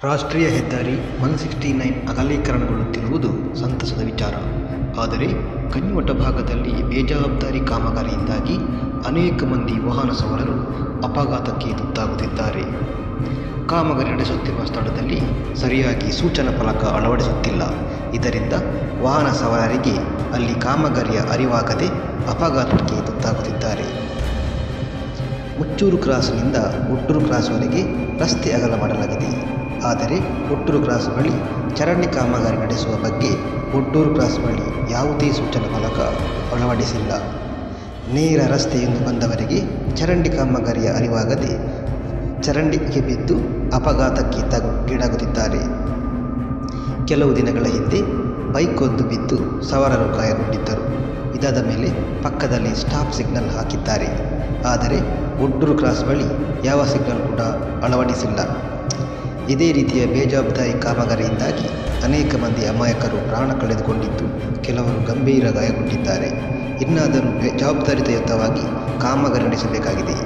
ರಾಷ್ಟ್ರೀಯ ಹೆದ್ದಾರಿ 169 ಅಗಲೀಕರಣಗೊಳ್ಳುತ್ತಿರುವುದು ಸಂತಸದ ವಿಚಾರ. ಆದರೆ ಕኝವಟ ಭಾಗದಲ್ಲಿ ಬೇಜವಾಬ್ದಾರಿ ಕಾಮಗಾರಿಯಿಂದಾಗಿ ಅನೇಕ ಮಂದಿ ವಾಹನ ಸವಾರರು ಅಪಘಾತಕ್ಕೆ ತುತ್ತಾಗುತ್ತಿದ್ದಾರೆ. ಕಾಮಗಾರಿ ನಡೆಸುತ್ತಿರುವ ಸ್ಥಳದಲ್ಲಿ ಸರಿಯಾಗಿ ಸೂಚನಾ ಫಲಕ ಅಳವಡಿಸುತ್ತಿಲ್ಲ. ಇದರಿಂದ ವಾಹನ ಸವಾರರಿಗೆ ಅಲ್ಲಿ ಕಾಮಗಾರಿಯ ಅರಿವಾಗದೆ ಅಪಘಾತಕ್ಕೆ ತುತ್ತಾಗುತ್ತಿದ್ದಾರೆ. ಮುಚ್ಚೂರು ಕ್ರಾಸ್ನಿಂದ ಒಟ್ಟೂರು ಕ್ರಾಸ್ವರೆಗೆ ರಸ್ತೆ ಅಗಲ ಮಾಡಲಾಗಿದೆ. ಆದರೆ ಒಟ್ಟೂರು ಕ್ರಾಸ್ ಬಳಿ ಚರಂಡಿ ಕಾಮಗಾರಿ ನಡೆಸುವ ಬಗ್ಗೆ ಒಟ್ಟೂರು ಕ್ರಾಸ್ ಬಳಿ ಯಾವುದೇ ಸೂಚನಾ ಫಲಕ ಅಳವಡಿಸಿಲ್ಲ. ನೇರ ರಸ್ತೆಯಿಂದ ಬಂದವರಿಗೆ ಚರಂಡಿ ಕಾಮಗಾರಿಯ ಅರಿವಾಗದೆ ಚರಂಡಿಗೆ ಬಿದ್ದು ಅಪಘಾತಕ್ಕೆ ಗೀಡಾಗುತ್ತಿದ್ದಾರೆ. ಕೆಲವು ದಿನಗಳ ಹಿಂದೆ ಬೈಕೊಂದು ಬಿದ್ದು ಸವಾರರು ಗಾಯಗೊಂಡಿದ್ದರು. ಇದಾದ ಮೇಲೆ ಪಕ್ಕದಲ್ಲಿ ಸ್ಟಾಪ್ ಸಿಗ್ನಲ್ ಹಾಕಿದ್ದಾರೆ. ಆದರೆ ಒಟ್ಟೂರು ಕ್ರಾಸ್ ಬಳಿ ಯಾವ ಸಿಗ್ನಲ್ ಕೂಡ ಅಳವಡಿಸಿಲ್ಲ. ಇದೇ ರೀತಿಯ ಬೇಜವಾಬ್ದಾರಿ ಕಾಮಗಾರಿಯಿಂದಾಗಿ ಅನೇಕ ಮಂದಿ ಅಮಾಯಕರು ಪ್ರಾಣ ಕಳೆದುಕೊಂಡಿದ್ದು, ಕೆಲವರು ಗಂಭೀರ ಗಾಯಗೊಂಡಿದ್ದಾರೆ. ಇನ್ನಾದರೂ ಜವಾಬ್ದಾರಿಯುತವಾಗಿ ಕಾಮಗಾರಿ ನಡೆಸಬೇಕಾಗಿದೆ.